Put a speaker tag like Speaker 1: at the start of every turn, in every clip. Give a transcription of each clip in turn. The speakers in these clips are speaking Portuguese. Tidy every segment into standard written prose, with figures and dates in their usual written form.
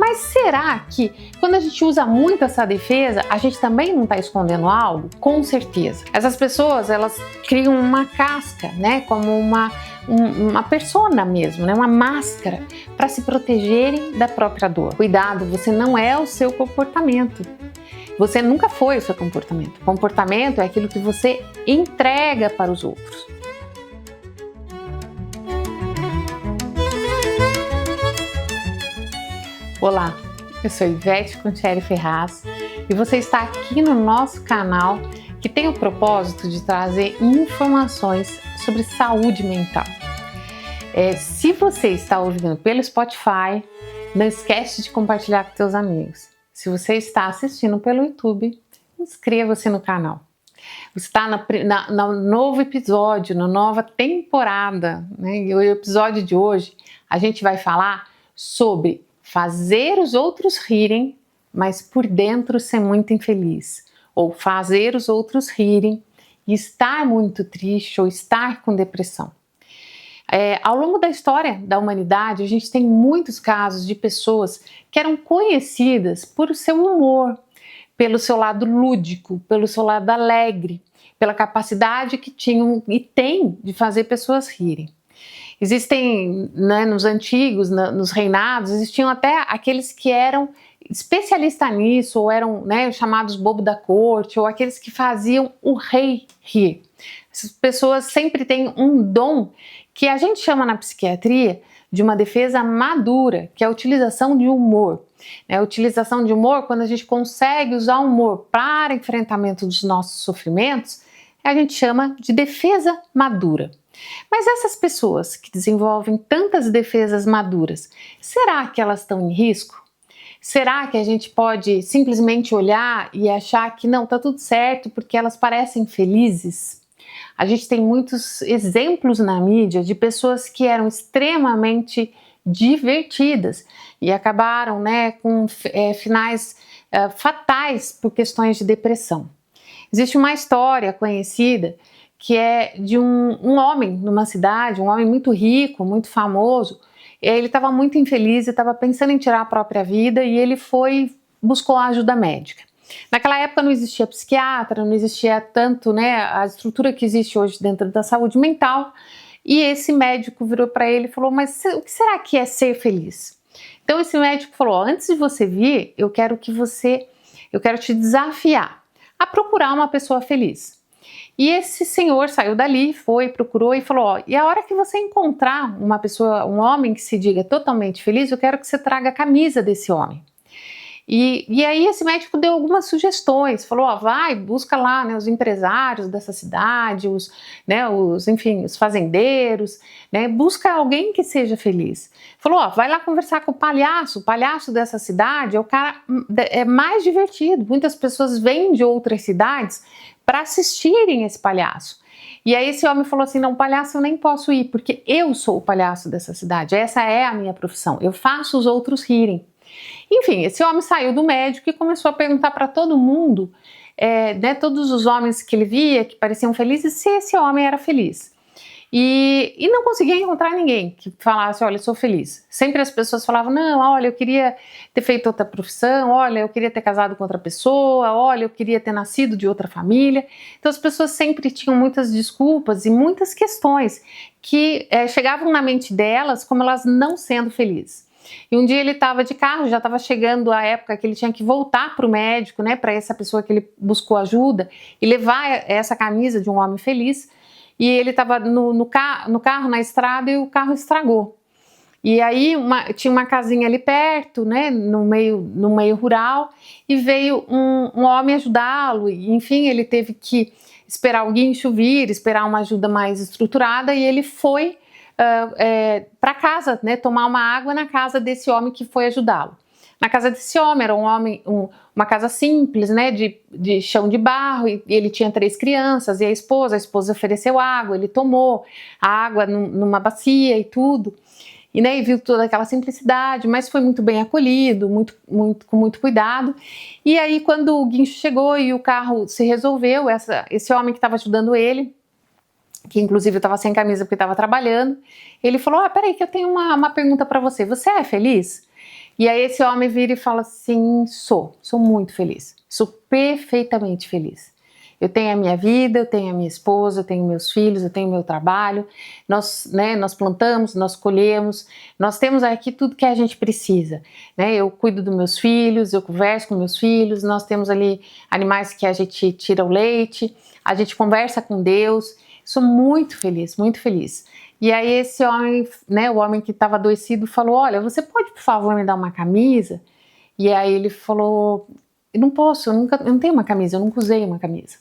Speaker 1: Mas será que quando a gente usa muito essa defesa, a gente também não está escondendo algo? Com certeza. Essas pessoas, elas criam uma casca, né? Como uma persona mesmo, né? Uma máscara para se protegerem da própria dor. Cuidado, você não é o seu comportamento. Você nunca foi o seu comportamento. Comportamento é aquilo que você entrega para os outros. Olá, eu sou Ivete Contieri Ferraz e você está aqui no nosso canal que tem o propósito de trazer informações sobre saúde mental. Se você está ouvindo pelo Spotify, não esquece de compartilhar com seus amigos. Se você está assistindo pelo YouTube, inscreva-se no canal. Você está no novo episódio, na nova temporada, né? E o episódio de hoje a gente vai falar sobre fazer os outros rirem, mas por dentro ser muito infeliz. Ou fazer os outros rirem e estar muito triste ou estar com depressão. Ao longo da história da humanidade, a gente tem muitos casos de pessoas que eram conhecidas por seu humor, pelo seu lado lúdico, pelo seu lado alegre, pela capacidade que tinham e têm de fazer pessoas rirem. Existem, né, nos antigos, nos reinados, existiam até aqueles que eram especialistas nisso, ou eram, né, chamados bobo da corte, ou aqueles que faziam o rei rir. Essas pessoas sempre têm um dom que a gente chama na psiquiatria de uma defesa madura, que é a utilização de humor. A utilização de humor, quando a gente consegue usar o humor para enfrentamento dos nossos sofrimentos, a gente chama de defesa madura. Mas essas pessoas que desenvolvem tantas defesas maduras, será que elas estão em risco? Será que a gente pode simplesmente olhar e achar que não, tá tudo certo porque elas parecem felizes? A gente tem muitos exemplos na mídia de pessoas que eram extremamente divertidas e acabaram, né, com finais fatais por questões de depressão. Existe uma história conhecida que é de um homem numa cidade, um homem muito rico, muito famoso. Ele estava muito infeliz e estava pensando em tirar a própria vida e ele buscou ajuda médica. Naquela época não existia psiquiatra, não existia tanto, né, a estrutura que existe hoje dentro da saúde mental. E esse médico virou para ele e falou: mas o que será que é ser feliz? Então esse médico falou: antes de você vir, eu quero te desafiar a procurar uma pessoa feliz. E esse senhor saiu dali, procurou e falou: ó, e a hora que você encontrar uma pessoa, um homem que se diga totalmente feliz, eu quero que você traga a camisa desse homem. E aí esse médico deu algumas sugestões, falou: ó, vai, busca lá, né, os empresários dessa cidade, os fazendeiros, né, busca alguém que seja feliz. Falou: ó, vai lá conversar com o palhaço dessa cidade é o cara mais divertido, muitas pessoas vêm de outras cidades para assistirem esse palhaço. E aí esse homem falou assim: não, palhaço eu nem posso ir, porque eu sou o palhaço dessa cidade, essa é a minha profissão, eu faço os outros rirem. Enfim, esse homem saiu do médico e começou a perguntar para todo mundo, né, todos os homens que ele via, que pareciam felizes, se esse homem era feliz. E não conseguia encontrar ninguém que falasse: olha, eu sou feliz. Sempre as pessoas falavam: não, olha, eu queria ter feito outra profissão, olha, eu queria ter casado com outra pessoa, olha, eu queria ter nascido de outra família. Então as pessoas sempre tinham muitas desculpas e muitas questões que chegavam na mente delas como elas não sendo felizes. E um dia ele estava de carro, já estava chegando a época que ele tinha que voltar para o médico, né, para essa pessoa que ele buscou ajuda e levar essa camisa de um homem feliz. E ele estava no carro, na estrada, e o carro estragou. E aí tinha uma casinha ali perto, né, no meio rural, e veio um homem ajudá-lo. E, enfim, ele teve que esperar o guincho vir, esperar uma ajuda mais estruturada, e ele foi para casa, né, tomar uma água na casa desse homem que foi ajudá-lo. Na casa desse homem, era uma casa simples, né, de chão de barro, e ele tinha 3 crianças, e a esposa ofereceu água, ele tomou a água numa bacia e tudo, e, né, e viu toda aquela simplicidade, mas foi muito bem acolhido, com muito cuidado. E aí quando o guincho chegou e o carro se resolveu, esse homem que estava ajudando ele, que inclusive estava sem camisa porque estava trabalhando, ele falou: peraí que eu tenho uma pergunta para você, você é feliz? E aí esse homem vira e fala assim, sou muito feliz, sou perfeitamente feliz. Eu tenho a minha vida, eu tenho a minha esposa, eu tenho meus filhos, eu tenho meu trabalho, nós plantamos, nós colhemos, nós temos aqui tudo que a gente precisa, né? Eu cuido dos meus filhos, eu converso com meus filhos, nós temos ali animais que a gente tira o leite, a gente conversa com Deus, sou muito feliz, muito feliz. E aí esse homem, né, o homem que estava adoecido falou, olha, você pode por favor me dar uma camisa? E aí ele falou, eu não posso, eu não tenho uma camisa, eu nunca usei uma camisa.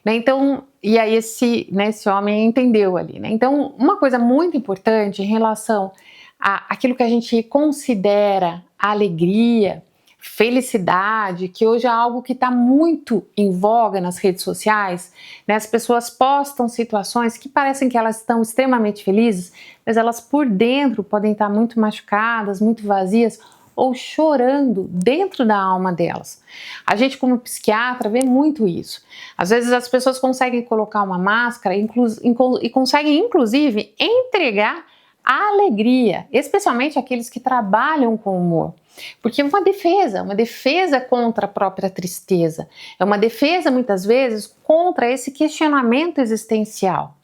Speaker 1: Né, então, e aí esse homem entendeu ali, né? Então, uma coisa muito importante em relação àquilo que a gente considera alegria, felicidade, que hoje é algo que está muito em voga nas redes sociais, né? As pessoas postam situações que parecem que elas estão extremamente felizes, mas elas por dentro podem estar muito machucadas, muito vazias, ou chorando dentro da alma delas. A gente, como psiquiatra, vê muito isso. Às vezes as pessoas conseguem colocar uma máscara e conseguem, inclusive, entregar a alegria, especialmente aqueles que trabalham com humor. Porque é uma defesa contra a própria tristeza, é uma defesa, muitas vezes, contra esse questionamento existencial.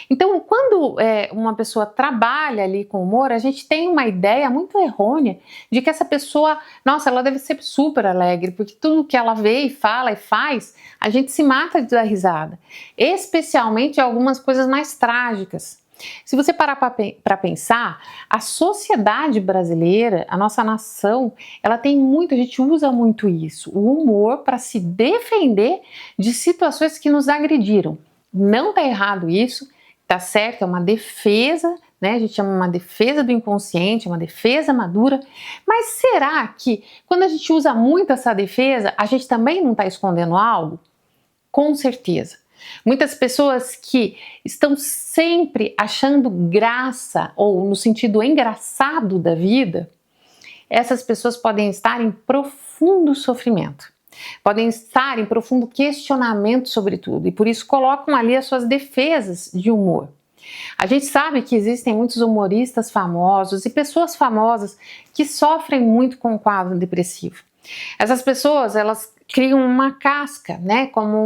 Speaker 1: Então, quando uma pessoa trabalha ali com humor, a gente tem uma ideia muito errônea de que essa pessoa, nossa, ela deve ser super alegre, porque tudo que ela vê e fala e faz, a gente se mata de dar risada, especialmente algumas coisas mais trágicas. Se você parar para pensar, a sociedade brasileira, a nossa nação, ela tem muito, a gente usa muito isso, o humor para se defender de situações que nos agrediram. Não tá errado isso, tá certo, é uma defesa, né? A gente chama uma defesa do inconsciente, uma defesa madura, mas será que quando a gente usa muito essa defesa, a gente também não está escondendo algo? Com certeza. Muitas pessoas que estão sempre achando graça ou no sentido engraçado da vida, essas pessoas podem estar em profundo sofrimento. Podem estar em profundo questionamento sobre tudo e por isso colocam ali as suas defesas de humor. A gente sabe que existem muitos humoristas famosos e pessoas famosas que sofrem muito com o quadro depressivo. Essas pessoas, elas criam uma casca, né, como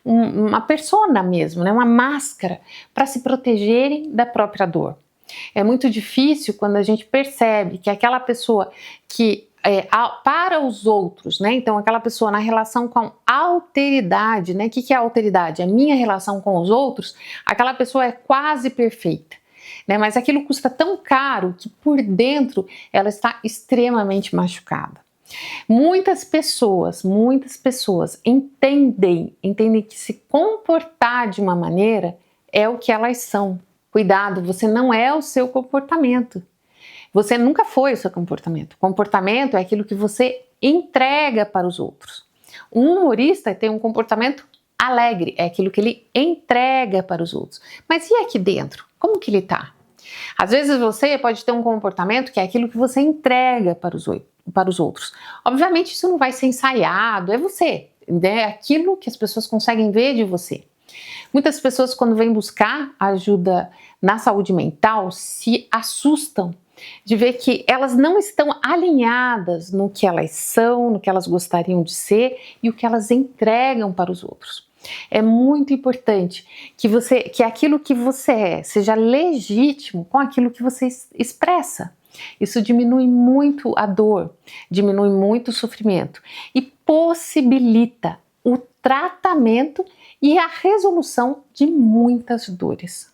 Speaker 1: uma persona mesmo, né, uma máscara para se protegerem da própria dor. É muito difícil quando a gente percebe que aquela pessoa que para os outros, né? Então aquela pessoa na relação com alteridade, né? O que é alteridade? A minha relação com os outros, aquela pessoa é quase perfeita, né? Mas aquilo custa tão caro que por dentro ela está extremamente machucada. Muitas pessoas entendem que se comportar de uma maneira é o que elas são. Cuidado, você não é o seu comportamento. Você nunca foi o seu comportamento. Comportamento é aquilo que você entrega para os outros. Um humorista tem um comportamento alegre, é aquilo que ele entrega para os outros. Mas e aqui dentro? Como que ele está? Às vezes você pode ter um comportamento que é aquilo que você entrega para os outros. Obviamente isso não vai ser ensaiado, é você, é aquilo que as pessoas conseguem ver de você. Muitas pessoas, quando vêm buscar ajuda na saúde mental, se assustam de ver que elas não estão alinhadas no que elas são, no que elas gostariam de ser e o que elas entregam para os outros. É muito importante que aquilo que você é seja legítimo com aquilo que você expressa. Isso diminui muito a dor, diminui muito o sofrimento e possibilita o tratamento e a resolução de muitas dores.